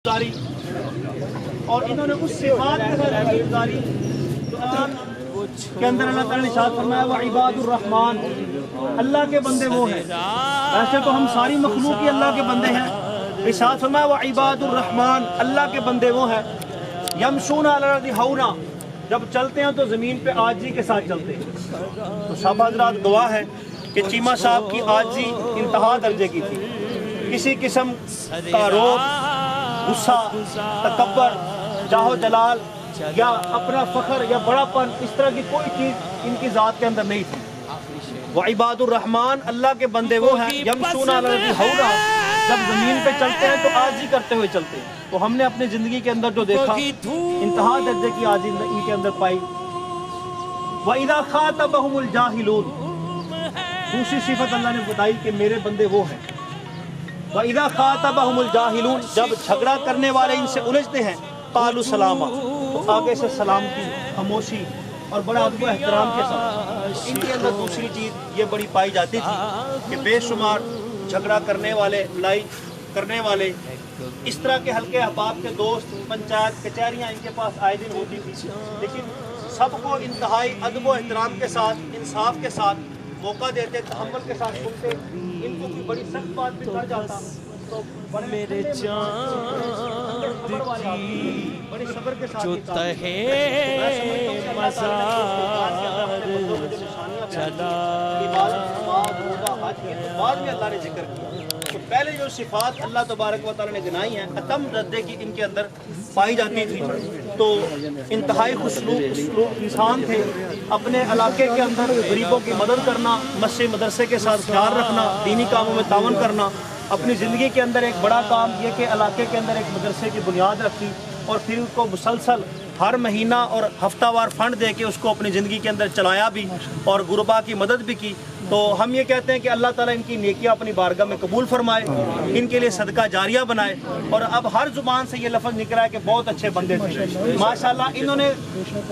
اور انہوں نے اس صفات کے ساتھ گزاری کے اندر اللہ تعالیٰ نے ارشاد فرمایا وعباد الرحمن، اللہ کے بندے وہ ہیں. ویسے تو ہم ساری مخلوق ہی اللہ کے بندے ہیں. ارشاد فرمایا وعباد الرحمن، اللہ کے بندے وہ ہیں یمشون علی الارض ہونا، جب چلتے ہیں تو زمین پہ عاجزی کے ساتھ چلتے ہیں. تو صاحب حضرات گواہ ہے کہ چیمہ صاحب کی عاجزی انتہا درجے کی تھی. کسی قسم کا روب، غصہ، تکبر، جاہ جلال یا اپنا فخر یا بڑا پن، اس طرح کی کوئی چیز ان کی ذات کے اندر نہیں تھی. وعباد الرحمن، اللہ کے بندے وہ ہیں یمشون علی الارض ہونا، جب زمین پہ چلتے ہیں تو عاجزی کرتے ہوئے چلتے ہیں. تو ہم نے اپنی زندگی کے اندر جو دیکھا انتہا درجے کی عاجزی ان کے اندر پائی. وَإِذَا خَاطَبَهُمُ الْجَاهِلُونَ، دوسری صفت اللہ نے بتائی کہ میرے بندے وہ ہیں. وَإِذَا خَاطَبَهُمُ الْجَاهِلُونَ، جب جھگڑا کرنے والے ان سے الجھتے ہیں قَالُوا سَلَامًا، تو آگے سے سلام کی خاموشی اور بڑا ادب و احترام کے ساتھ. ان کے اندر دوسری چیز یہ بڑی پائی جاتی تھی کہ بے شمار جھگڑا کرنے والے، لڑائی کرنے والے، اس طرح کے ہلکے احباب کے دوست، پنچایت کچہریاں ان کے پاس آئے دن ہوتی تھی، لیکن سب کو انتہائی ادب و احترام کے ساتھ، انصاف کے ساتھ موقع دیتے، تحمل کے ساتھ سنتے. ان کو کوئی بڑی سخت بات بھی کر جاتا تو میرے چاند کی بڑی صبر کے ساتھ جو تہے مزار چلا بعد میں اللہ نے ذکر کیا. تو پہلے جو صفات اللہ تبارک و تعالیٰ نے گنائی ہیں اتم درجے کی ان کے اندر پائی جاتی تھی. تو انتہائی خوشلوق انسان تھے. اپنے علاقے کے اندر غریبوں کی مدد کرنا، مسجد مدرسے کے ساتھ خیال رکھنا، دینی کاموں میں تعاون کرنا. اپنی زندگی کے اندر ایک بڑا کام یہ کہ علاقے کے اندر ایک مدرسے کی بنیاد رکھی اور پھر اس کو مسلسل ہر مہینہ اور ہفتہ وار فنڈ دے کے اس کو اپنی زندگی کے اندر چلایا بھی اور غربا کی مدد بھی کی. تو ہم یہ کہتے ہیں کہ اللہ تعالیٰ ان کی نیکیاں اپنی بارگاہ میں قبول فرمائے، ان کے لیے صدقہ جاریہ بنائے. اور اب ہر زبان سے یہ لفظ نکلا ہے کہ بہت اچھے بندے تھے ماشاءاللہ. انہوں نے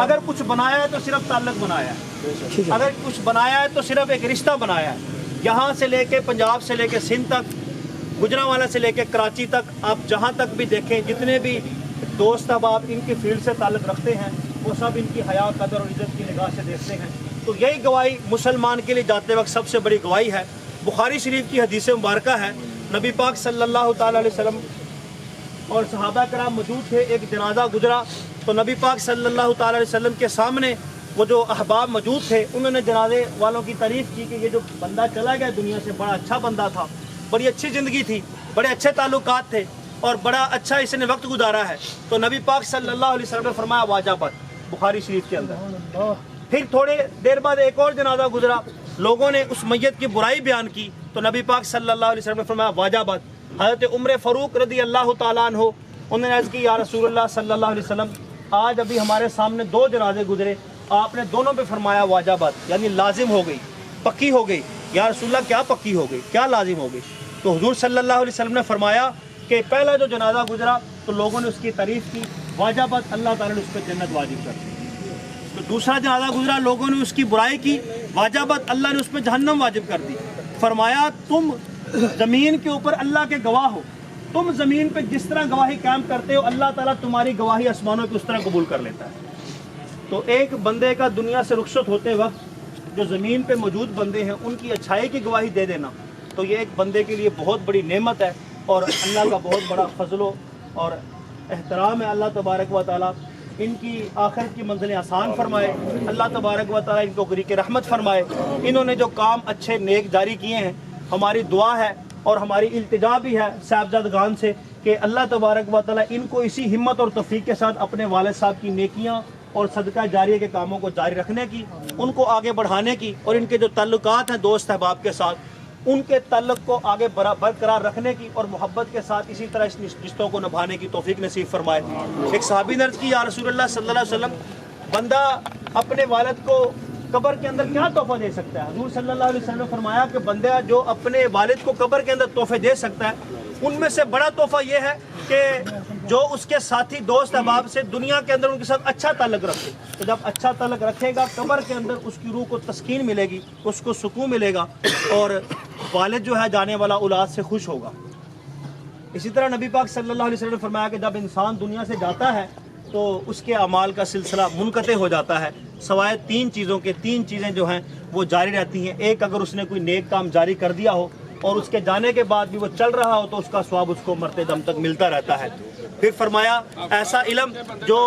اگر کچھ بنایا ہے تو صرف تعلق بنایا ہے، اگر کچھ بنایا ہے تو صرف ایک رشتہ بنایا ہے. یہاں سے لے کے پنجاب سے لے کے سندھ تک، گجرانوالہ سے لے کے کراچی تک، آپ جہاں تک بھی دیکھیں جتنے بھی دوست احباب ان کی فیلڈ سے تعلق رکھتے ہیں وہ سب ان کی حیا، قدر اور عزت کی نگاہ سے دیکھتے ہیں. تو یہی گواہی مسلمان کے لیے جاتے وقت سب سے بڑی گواہی ہے. بخاری شریف کی حدیث مبارکہ ہے، نبی پاک صلی اللہ تعالیٰ علیہ وسلم اور صحابہ کرام موجود تھے. ایک جنازہ گزرا تو نبی پاک صلی اللہ تعالیٰ علیہ وسلم کے سامنے وہ جو احباب موجود تھے انہوں نے جنازے والوں کی تعریف کی کہ یہ جو بندہ چلا گیا دنیا سے بڑا اچھا بندہ تھا، بڑی اچھی زندگی تھی، بڑے اچھے تعلقات تھے اور بڑا اچھا اس نے وقت گزارا ہے. تو نبی پاک صلی اللہ علیہ وسلم نے فرمایا واجبت، بخاری شریف کے اندر. پھر تھوڑے دیر بعد ایک اور جنازہ گزرا، لوگوں نے اس میت کی برائی بیان کی تو نبی پاک صلی اللہ علیہ وسلم نے فرمایا واجبت. حضرت عمر فاروق رضی اللہ تعالیٰ عنہ انہوں نے عرض کی یا رسول اللہ صلی اللہ علیہ وسلم آج ابھی ہمارے سامنے دو جنازے گزرے، آپ نے دونوں پہ فرمایا واجبت، یعنی لازم ہو گئی، پکی ہو گئی. یا رسول اللہ کیا پکی ہو گئی، کیا لازم ہو گئی؟ تو حضور صلی اللہ علیہ وسلم نے فرمایا کہ پہلا جو جنازہ گزرا تو لوگوں نے اس کی تعریف کی، واجبت، اللہ تعالیٰ نے اس پہ جنت واجب کر دی. تو دوسرا جنازہ گزرا، لوگوں نے اس کی برائی کی، واجبت، اللہ نے اس پہ جہنم واجب کر دی. فرمایا تم زمین کے اوپر اللہ کے گواہ ہو، تم زمین پہ جس طرح گواہی قائم کرتے ہو اللہ تعالیٰ تمہاری گواہی آسمانوں پہ اس طرح قبول کر لیتا ہے. تو ایک بندے کا دنیا سے رخصت ہوتے وقت جو زمین پہ موجود بندے ہیں ان کی اچھائی کی گواہی دے دینا تو یہ ایک بندے کے لیے بہت بڑی نعمت ہے اور اللہ کا بہت بڑا فضل اور احترام ہے. اللہ تبارک و تعالیٰ ان کی آخرت کی منزلیں آسان فرمائے، اللہ تبارک و تعالیٰ ان کو غریق رحمت فرمائے. انہوں نے جو کام اچھے نیک جاری کیے ہیں، ہماری دعا ہے اور ہماری التجا بھی ہے صاحبزادگان سے کہ اللہ تبارک و تعالیٰ ان کو اسی ہمت اور توفیق کے ساتھ اپنے والد صاحب کی نیکیاں اور صدقہ جاریہ کے کاموں کو جاری رکھنے کی، ان کو آگے بڑھانے کی، اور ان کے جو تعلقات ہیں دوست احباب کے ساتھ ان کے تعلق کو آگے برقرار رکھنے کی اور محبت کے ساتھ اسی طرح اس رشتوں کو نبھانے کی توفیق نصیب فرمائے. ایک صحابی نے عرض کی یا رسول اللہ صلی اللہ علیہ وسلم بندہ اپنے والد کو قبر کے اندر کیا تحفہ دے سکتا ہے؟ حضور صلی اللہ علیہ وسلم نے فرمایا کہ بندہ جو اپنے والد کو قبر کے اندر تحفے دے سکتا ہے ان میں سے بڑا تحفہ یہ ہے کہ جو اس کے ساتھی دوست احباب سے دنیا کے اندر ان کے ساتھ اچھا تعلق رکھے. تو جب اچھا تعلق رکھے گا قبر کے اندر اس کی روح کو تسکین ملے گی، اس کو سکون ملے گا اور والد جو ہے جانے والا اولاد سے خوش ہوگا. اسی طرح نبی پاک صلی اللہ علیہ وسلم نے فرمایا کہ جب انسان دنیا سے جاتا ہے تو اس کے اعمال کا سلسلہ منقطع ہو جاتا ہے، سوائے 3 چیزوں کے۔ 3 چیزیں جو ہیں وہ جاری رہتی ہیں۔ ایک، اگر اس نے کوئی نیک کام جاری کر دیا ہو اور اس کے جانے کے بعد بھی وہ چل رہا ہو تو اس کا ثواب اس کو مرتے دم تک ملتا رہتا ہے۔ پھر فرمایا ایسا علم جو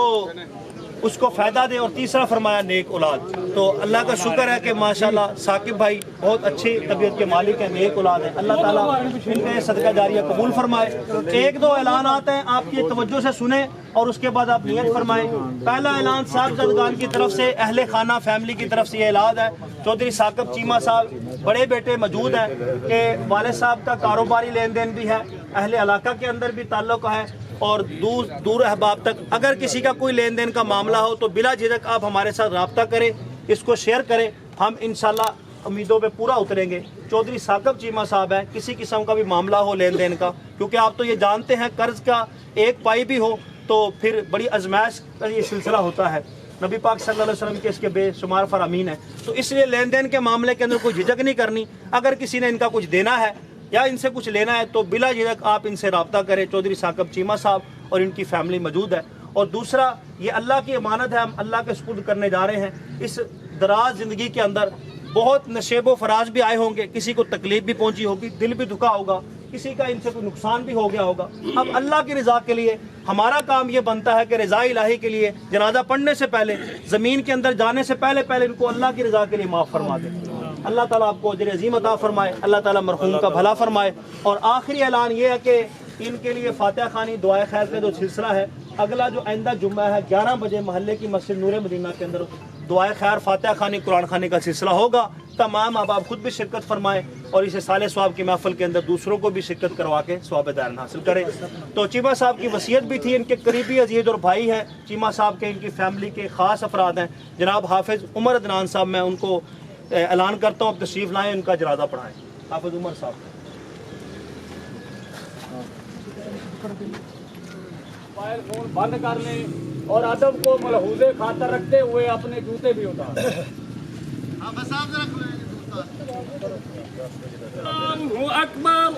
اس کو فائدہ دے، اور تیسرا فرمایا نیک اولاد۔ تو اللہ کا شکر ہے کہ ماشاءاللہ ثاقب بھائی بہت اچھی طبیعت کے مالک ہیں، نیک اولاد ہیں۔ اللہ تعالیٰ ان کا یہ صدقہ جاریہ قبول فرمائے۔ 1-2 اعلانات ہیں، آپ یہ توجہ سے سنیں اور اس کے بعد آپ نیت فرمائیں۔ پہلا اعلان صاحبزادگان کی طرف سے، اہل خانہ فیملی کی طرف سے یہ اعلان ہے۔ چودھری ثاقب چیمہ صاحب بڑے بیٹے موجود ہیں کہ والد صاحب کا کاروباری لین دین بھی ہے، اہل علاقہ کے اندر بھی تعلق ہے، اور دور احباب تک اگر کسی کا کوئی لین دین کا معاملہ ہو تو بلا جھجک آپ ہمارے ساتھ رابطہ کریں، اس کو شیئر کریں، ہم انشاءاللہ امیدوں پہ پورا اتریں گے۔ چودھری ثاقب چیمہ صاحب ہیں، کسی قسم کا بھی معاملہ ہو لین دین کا، کیونکہ آپ تو یہ جانتے ہیں قرض کا ایک پائی بھی ہو تو پھر بڑی ازمائش کا یہ سلسلہ ہوتا ہے۔ نبی پاک صلی اللہ علیہ وسلم کے اس کے بے شمار فرامین ہیں، تو اس لیے لین دین کے معاملے کے اندر کوئی جھجک نہیں کرنی۔ اگر کسی نے ان کا کچھ دینا ہے یا ان سے کچھ لینا ہے تو بلا جھجک آپ ان سے رابطہ کریں۔ چودھری ثاقب چیمہ صاحب اور ان کی فیملی موجود ہے۔ اور دوسرا، یہ اللہ کی امانت ہے، ہم اللہ کے سپرد کرنے جا رہے ہیں۔ اس دراز زندگی کے اندر بہت نشیب و فراز بھی آئے ہوں گے، کسی کو تکلیف بھی پہنچی ہوگی، دل بھی دکھا ہوگا، کسی کا ان سے کوئی نقصان بھی ہو گیا ہوگا۔ اب اللہ کی رضا کے لیے ہمارا کام یہ بنتا ہے کہ رضا الہی کے لیے جنازہ پڑھنے سے پہلے، زمین کے اندر جانے سے پہلے ان کو اللہ کی رضا کے لیے معاف فرما دیں۔ اللہ تعالیٰ آپ کو اجر عظیم عطا فرمائے، اللہ تعالیٰ مرحوم کا بھلا فرمائے۔ اور آخری اعلان یہ ہے کہ ان کے لیے فاتحہ خوانی دعائے خیر کا جو سلسلہ ہے، اگلا جو آئندہ جمعہ ہے 11 بجے محلے کی مسجد نور مدینہ کے اندر دعائے خیر، فاتحہ خوانی، قرآن خوانی کا سلسلہ ہوگا۔ تمام احباب خود بھی شرکت فرمائیں اور اسے سال ثواب کی محفل کے اندر دوسروں کو بھی شرکت کروا کے ثواب دارن حاصل کریں۔ تو چیمہ صاحب کی وصیت بھی تھی، ان کے قریبی عزیز اور بھائی ہیں چیمہ صاحب کے، ان کی فیملی کے خاص افراد ہیں، جناب حافظ عمر عدنان صاحب، میں ان کو اعلان کرتا ہوں اب تشریف لائیں، ان کا جنازہ پڑھائیں۔ حافظ عمر صاحب موبائل فون بند کر لیں اور ادب کو ملحوظ خاطر رکھتے ہوئے اپنے جوتے بھی اتار لیں۔ اللہ اکبر،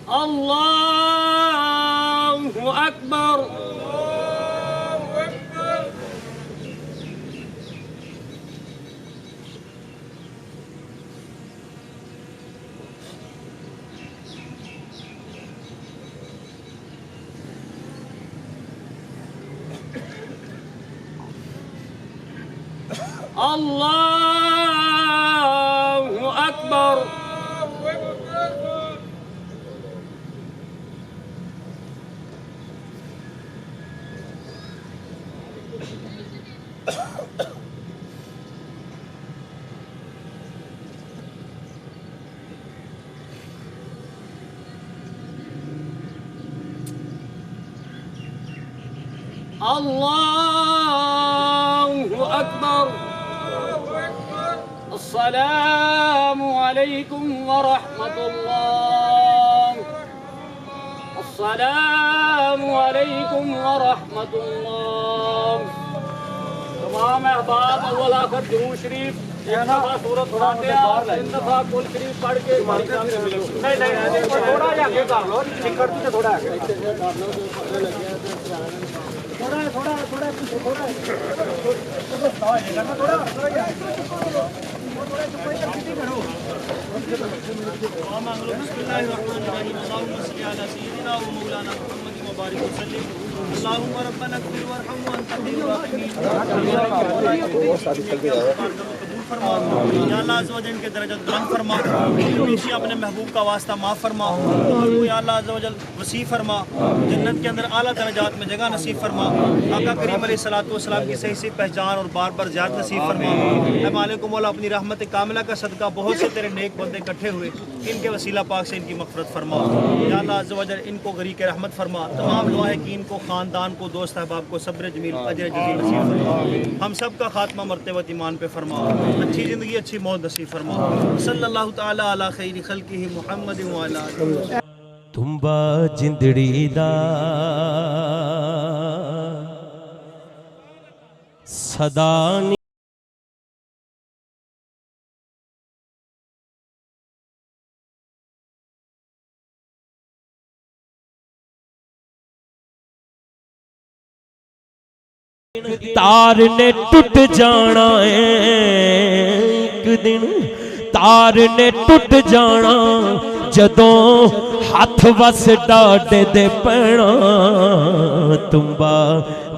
اللہ اکبر، اللہ اکبر، اللہ اکبر۔ السلام علیکم ورحمۃ اللہ، السلام علیکم ورحمۃ اللہ۔ تمام احباب اول آخر درود شریف، ایک دفعہ سورۃ فاتحہ، 3 دفعہ کل شریف پڑھ کے تھوڑا جا کے کر لو، چکر سے تھوڑا اللهم ربنا اغفر وارحم وانت خير الراحمين۔ یا اللہ عز و جل ان کے درجات بلند فرما، ہمیشہ اپنے محبوب کا واسطہ معاف فرما، یا اللہ عز و جل وسیع فرما، جنت کے اندر اعلیٰ درجات میں جگہ نصیب فرما، آقا کریم علیہ الصلوۃ والسلام کی صحیح صحیح پہچان اور بار بار زیادہ نصیب فرما۔ اے مالک و مولا، اپنی رحمت کاملہ کا صدقہ بہت سے تیرے نیک بندے اکٹھے ہوئے، ان کے وسیلہ پاک سے ان کی مغفرت فرما، یا اللہ عز و جل ان کو غریق رحمت فرما، تمام لواحقین کو، خاندان کو، دوست احباب کو صبر جمیل اجر جزیل نصیب فرما، ہم سب کا خاتمہ مرتبہ ایمان پہ فرما، اچھی زندگی اچھی موت نصیب فرما۔ صلی اللہ تعالی علی خیر خلقہ محمد وعلی آلہ۔ تمبا جندڑی دا صدا تار نے ٹوٹ جانا ہے ایک دن تار نے ٹوٹ جانا جدوں ہاتھ وس ڈاڈے دے پینا تمبا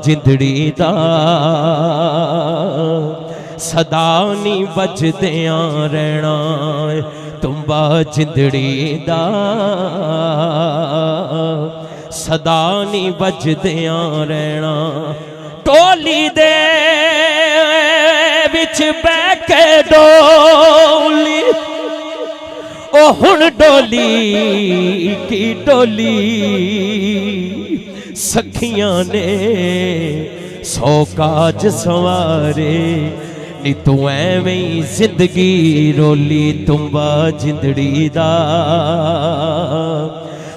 جندڑی دا صدا نہیں بجدیاں رہنا تمبا جندڑی دا صدا نہیں بجدیاں رہنا ٹولی دے وچ بہ کے ڈولی او ہن ڈولی کی ڈولی سکھیاں نے سو کاج سوارے نی تو ایویں زندگی رولی تمبا جندڑی دا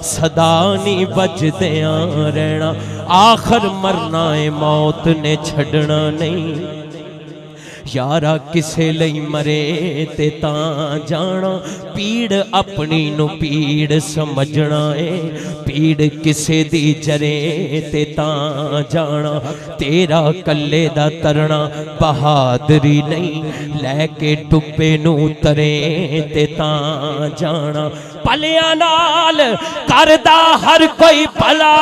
صدا نہیں بجدیاں رہنا آخر مرنا ہے موت نے چھڑنا نہیں یارا کسے لئی مرے تے تاں جانا پیڑ اپنی نو پیڑ سمجھنا ہے پیڑ کسے دی جرے تے تاں جانا تیرا کلے دا ترنا بہادری نہیں لے کے ڈبے نو ترے تے تاں جانا پلیاں نال کردہ ہر کوئی پلا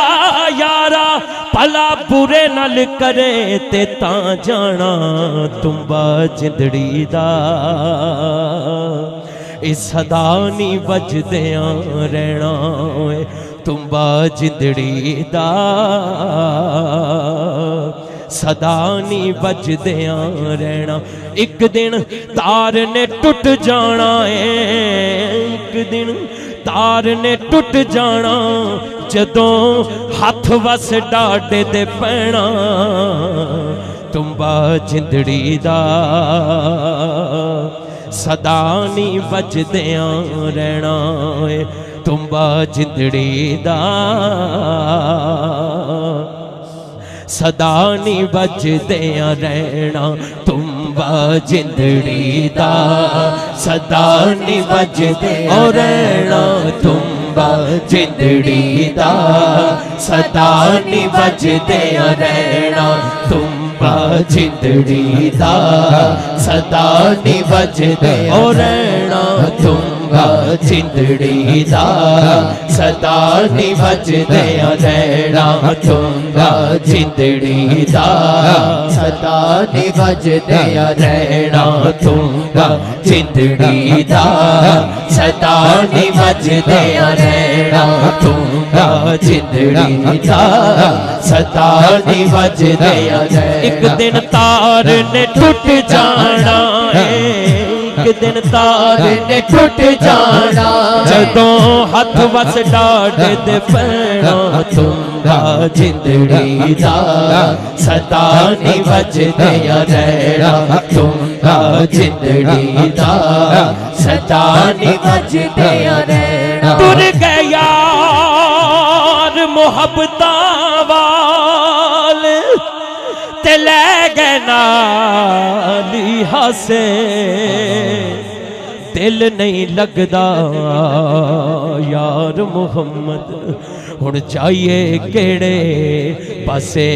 یارا پلا برے نال کرے تے تاں جانا تمبا جندڑی دا اس صدا نہیں بجدیاں رہنا تمبا جندڑی دا صدا نہیں بجدیاں رہنا ایک دن تار نے ٹوٹ جانا ہے ایک دن تار نے ٹوٹ جانا جدوں ہاتھ وس ڈاڈے دے پینا تمبا جندڑی دا صدا نہیں بجدیاں رہنا تمبا جندڑی دا صدا نہیں بجدیاں رہنا تمبا جندڑی دا صدا نہیں بجدیاں رہنا تمبا جندڑی دا صدا نہیں بجدیاں رہنا تمبا جندڑی دا صدا نہیں بجدیاں رہنا تمبا جندڑی دا صدا نہیں بجدیاں رہنا تمبا جندڑی دا صدا نہیں بجدیاں رہنا تمبا جندڑی دا صدا نہیں بجدیاں رہنا تمبا جندڑی دا صدا نہیں بجدیاں ایک دن تار نے ٹوٹ جانا ایک دن تار نے ٹوٹ جانا جدوں ہاتھ وس ڈاڈے دے پینا تمبا جندڑی دا صدا نہیں بجدیاں رہنا تمبا جندڑی دا صدا نہیں بجدیاں رہنا ٹر گئے یار محبتاں وال تے لے گئے نالی ہاسے دل نہیں لگدا یار محمد ہن جائیے کیڑے پاسے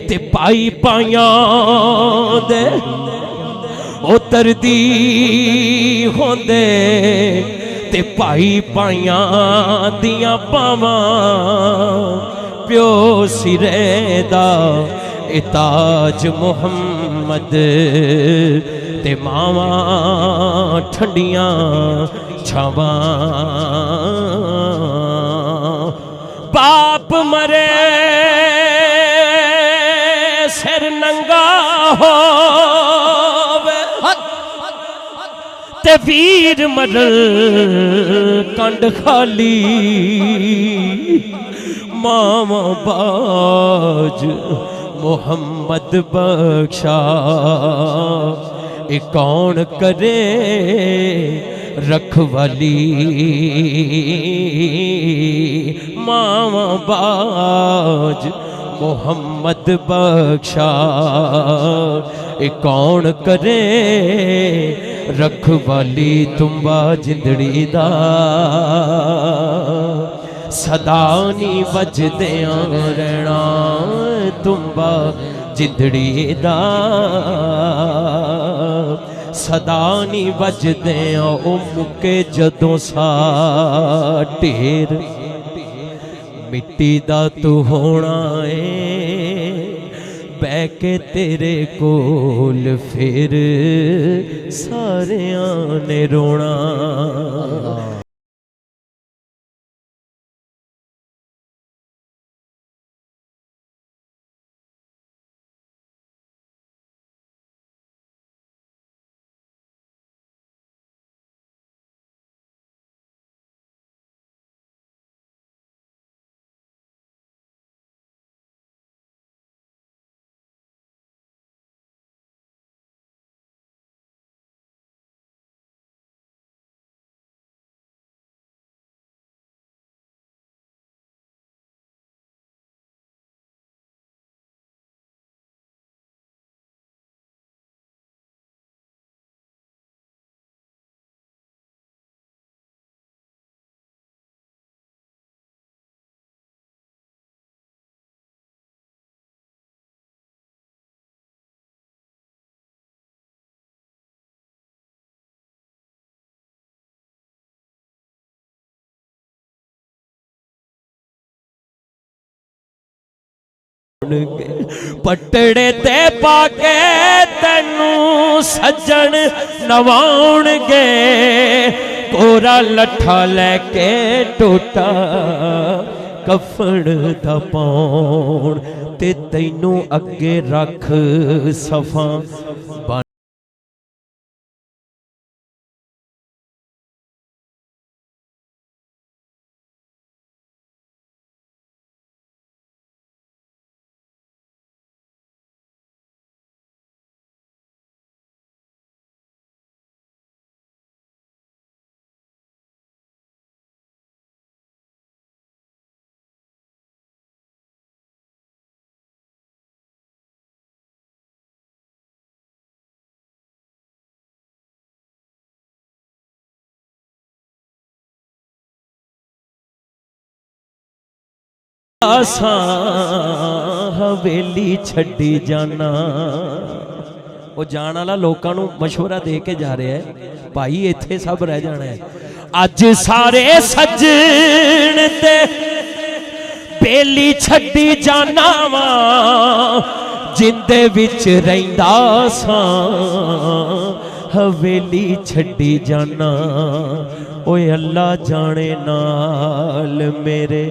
تے پائی پائیاں دے اتردی ہوندے تے پائی پائیاں دیاں پاواں پیو سرے دا تاج محمد تے ماواں ٹھنڈیاں چھاواں باپ مرے سر ننگا ہووے تے ویر مرل کنڈ خالی ماما باج محمد بخشا کون کرے رکھوالی ماما باج محمد بخشا اے کون کرے رکھوالی تمبا جندڑی دا صدا نہیں بجدیاں رہنا تمبا جندڑی دا صدا نہیں بجدیاں او مکے جدوں سا ڈھیر مٹی دا تو ہونا ہے بہ کے تیرے کول پھر ساریاں نے رونا پٹڑے تے پاکے تینوں سجن نواؤن گے کورا لٹھا لے کے ٹوٹا کفن دا پاؤن تے تینوں اگے رکھ صفاں حویلی چھڑی جانا وہ جان والا لوکاں نوں مشورہ دے کے جا رہے ہیں بھائی ایتھے سب رہ جانا ہے اج سارے سجن تے بیلی چھڑی جانا وا جندے وچ رہندا ساں حویلی چھڑی جانا اوے اللہ جانے نال میرے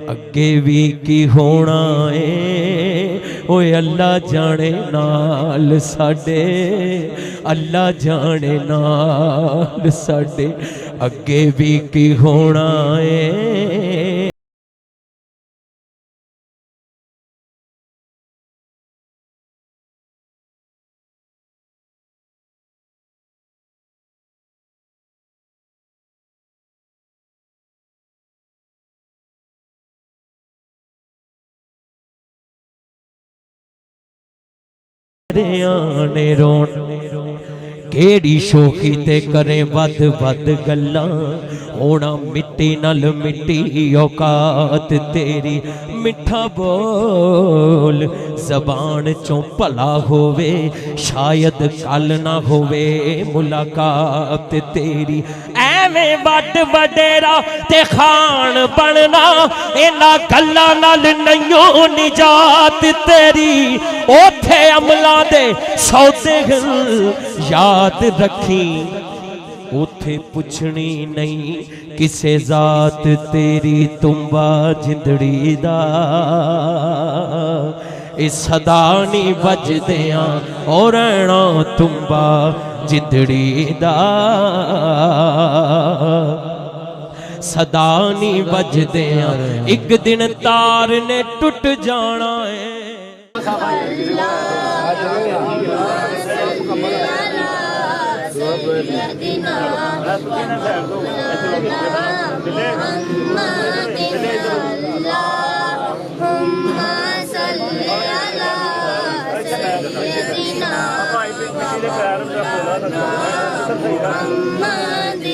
اگے بھی کی ہونا ہے اوے اللہ جانے نال ساڈے اللہ جانے نال ساڈے اگے بھی کی ہونا ہے آنے رون کیڑی شوخی تے کریں ود ود گلاں ہونا مٹی نل مٹی اوقات تیری مٹھا بول زبان چوں پلا ہووے شاید کل نہ ہووے ملاقات تیری ایویں بڑ وڈیرا تے خان بننا اینا گلاں نال نہیں نجات تیری اوتھے عملاں دے سودے یاد رکھی اوتھے پوچھنی نہیں کسے ذات تیری تمبا جندڑی دا اس صدا نہیں بجدیاں اور رہنا تمبا جندڑی دا صدا نہیں بجدیاں ایک دن تار نے ٹوٹ جانا ہے سيدنا مولانا محمد اللهم صل على سيدنا محمد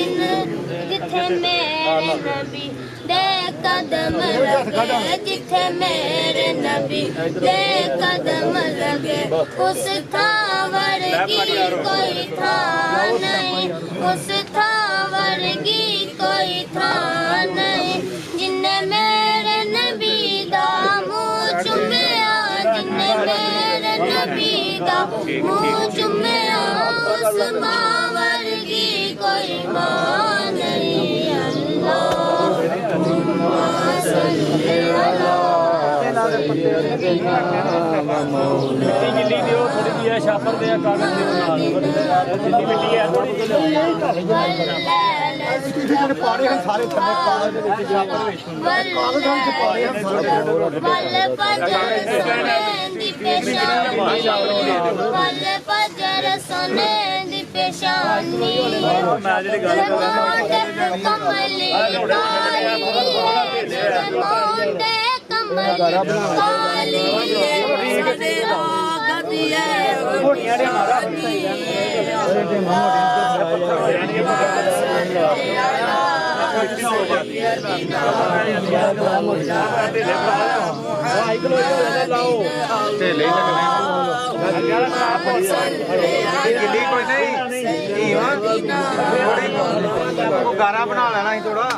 جتھے میرے نبی دے قدم لگے جتھے میرے نبی دے قدم لگے اس تھاں ورگی کوئی تھاں نہیں اس تھاں ورگی کوئی تھاں نہیں جن نے میرے نبی دا منہ چومیا جن نے میرے نبی دا منہ چومیا اس ماں ورگی کوئی ماں نہیں گارا بنا لینا ہی تھوڑا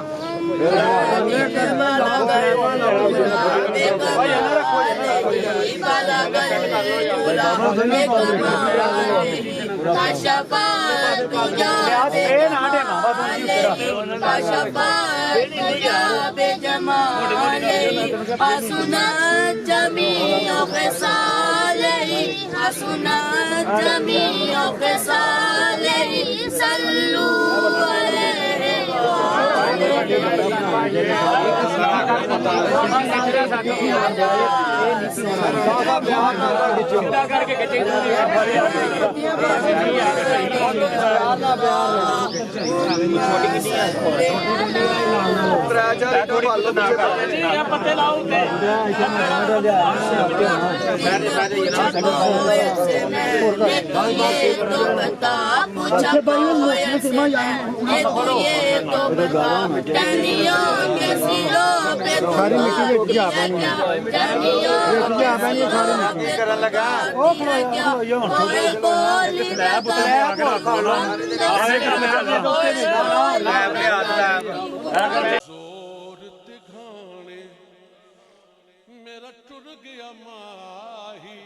میرا ٹر گیا ماہی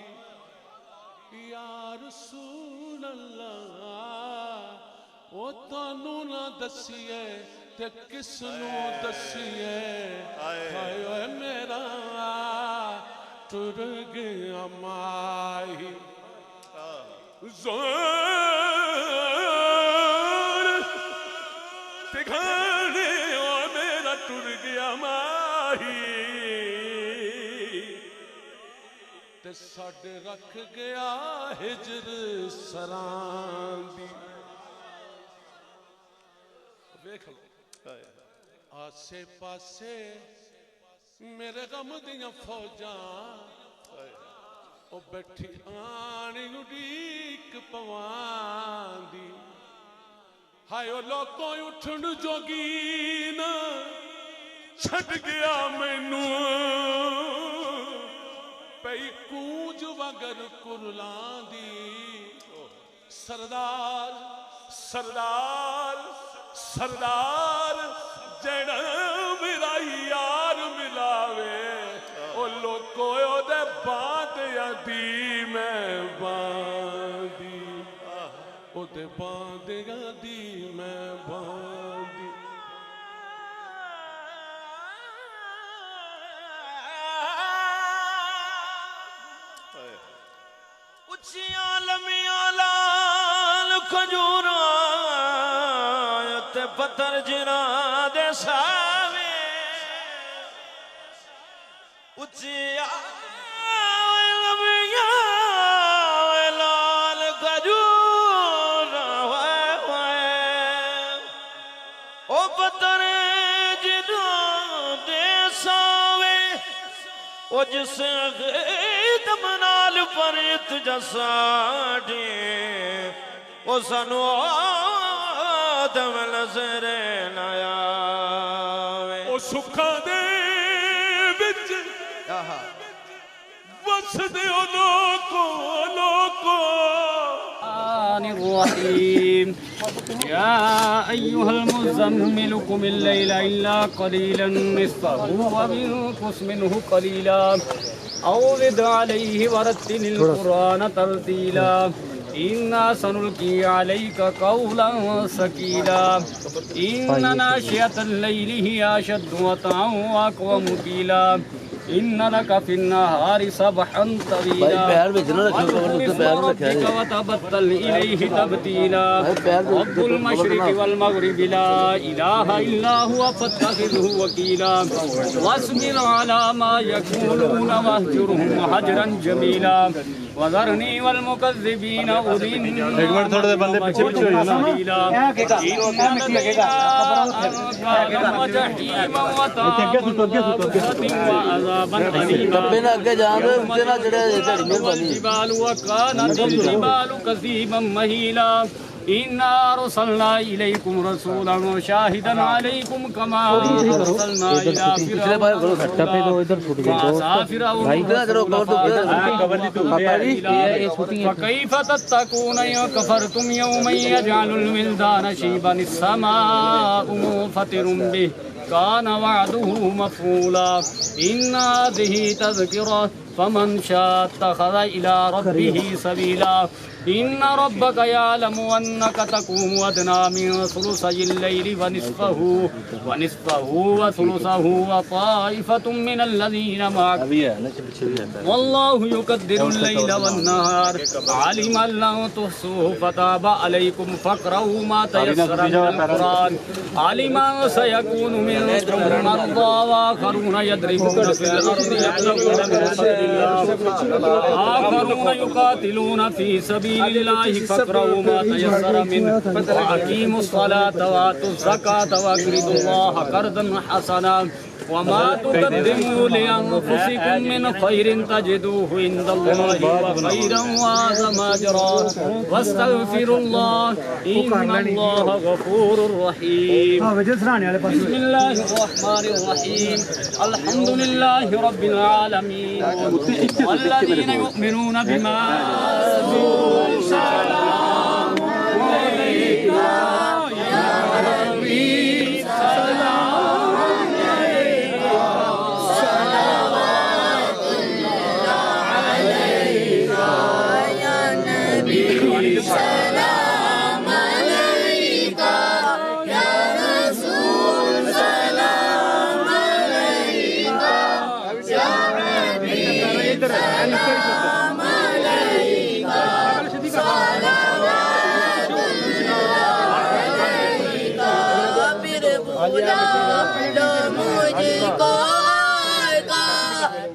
یا رسول اللہ او تانوں نہ دسیے تے کس نو دسیے ہائے اوے میرا ٹر گیا ماہی زور ٹھکانے او میرا ٹر گیا ماہی ساڈے رکھ گیا ہجر سراندی ویکھ لو آسے پاسے میرے غم دیاں فوجاں او بیٹھی آنی اڈیک پواندی ہائے او لوکوں اٹھن جوگین چھٹ گیا مینوں پئی کونج وگر کرلان دی سردار سردار سردار جڑا میرا یار ملاوے او لوکو او دے باندیاں دی میں باندی او دے باندیاں دی میں باندی اچھیاں لمیاں لال کھجوراں تے پتھر جراں دے ساوے اچھیاں لمیاں لال کھجوراں او جس غید منال پریت جساڑی او سنو آدم نظر نایا او سکھا دے بچ وس دے او لوکو الرحيم يا أيها المزمل قم الليل إلا قليلا نصفه وانقص منه قليلا أو زد عليه ورتل القرآن ترتيلا إنا سنلقي عليك قولا ثقيلا إن ناشئة الليل هي أشد وطئا وأقوم قيلا إن لك في النهار سبحا طويلا واذكر ربك وتبتل إليه تبتيلا رب المشرق والمغرب لا إله إلا هو فاتخذه وكيلا واصبر على ما يقولون واهجرهم هجرا جميلا وذرني والمكذبين أولي والجبال وكانت الجبال كثيبا مهيلا إنا أرسلنا إليكم رسولا شاهدا عليكم كما أرسلنا إلى فرعون فكيف تتقون إن كفرتم يوما يجعل الولدان شيبا السماء منفطر به كان وعده مفعولا إن هذه تذكرة فمن شاء اتخذ إلى ربه سبيلا إن ربك يعلم أنك تقوم أدنى من ثلثي الليل ونصفه وثلثه وطائفة من الذين معك والله يقدر الليل والنهار علم أن لن تحصوه فتاب عليكم فاقرؤوا ما تيسر من القرآن علم أن سيكون منكم مرضى وآخرون يضربون في الأرض يبتغون من فضل الله آخرون يقاتلون في سبيل الله فاقرؤوا ما تيسر منه وأقيموا الصلاة وآتوا الزكاة وأقرضوا الله قرضا حسنا وما تقدموا لأنفسكم من خير تجدوه عند الله وخيرا وأعظم أجرا واستغفروا الله إن الله غفور رحيم بسم الله الرحمن الرحيم الحمد لله رب العالمين والذين يؤمنون بما أنزل سلام عليك يا نبي سلام عليك صلوات الله عليك يا نبي سلام عليك يا رسول سلام عليك يا حبيب سلام عليك صلوات الله عليك پھر بولا لو مجھ کو آئے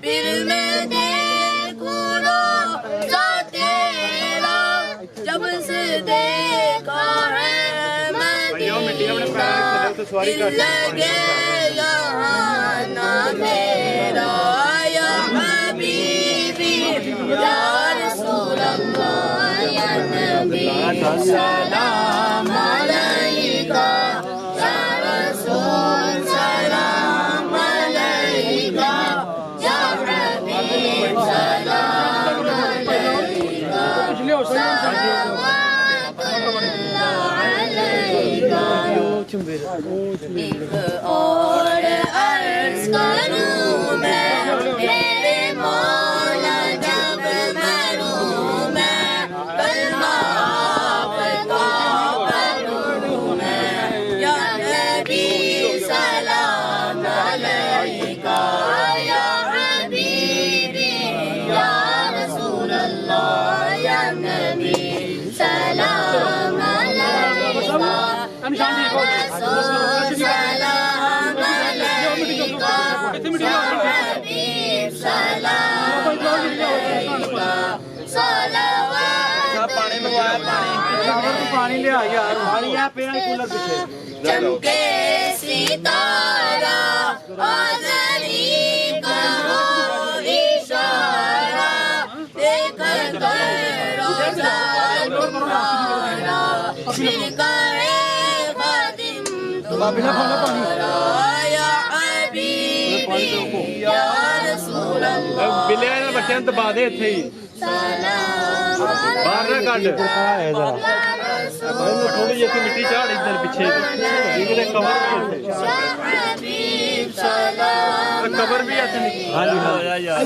پھر میں دیکھوں روزہ تیرا جب سے دیکھا ہے مدینہ دل لگے یہاں نہ میرا یا حبیبی یا رسول اللہ یا نبی سلام علیکہ یا رسول سلام علیکہ یا حبیب سلام علیکہ صلوات اللہ علیکہ ایک اور عرض کروں میں میرے مولا جب مروں میں کلمہ آپ کا پڑھوں میں یا نبی سلام علیکہ یا حبیبی یا رسول اللہ یا نبی سلام علیکہ یا رسول سلام علیکہ یا حبیب سلام علیکہ صلوات پانی لیا یار پانی ہے پیا کولر پیچھے چمکے ستارہ آزری کرو ਬਿੱਲੇ ਨਾਲ ਬੱਚਿਆਂ ਨੂੰ ਦਬਾ ਦੇ ਇੱਥੇ ਹੀ ਬਾਹਰ ਨਾ ਕੱਢ ਥੋੜੀ ਜਿਹੀ ਮਿੱਟੀ ਝਾੜ ਇੱਧਰ ਪਿੱਛੇ ਇਹਦੇ ਕਵਰ ਵੀ ਇੱਥੇ ਨਹੀਂ ਹਾਂਜੀ ਹਾਂ ਯਾਰ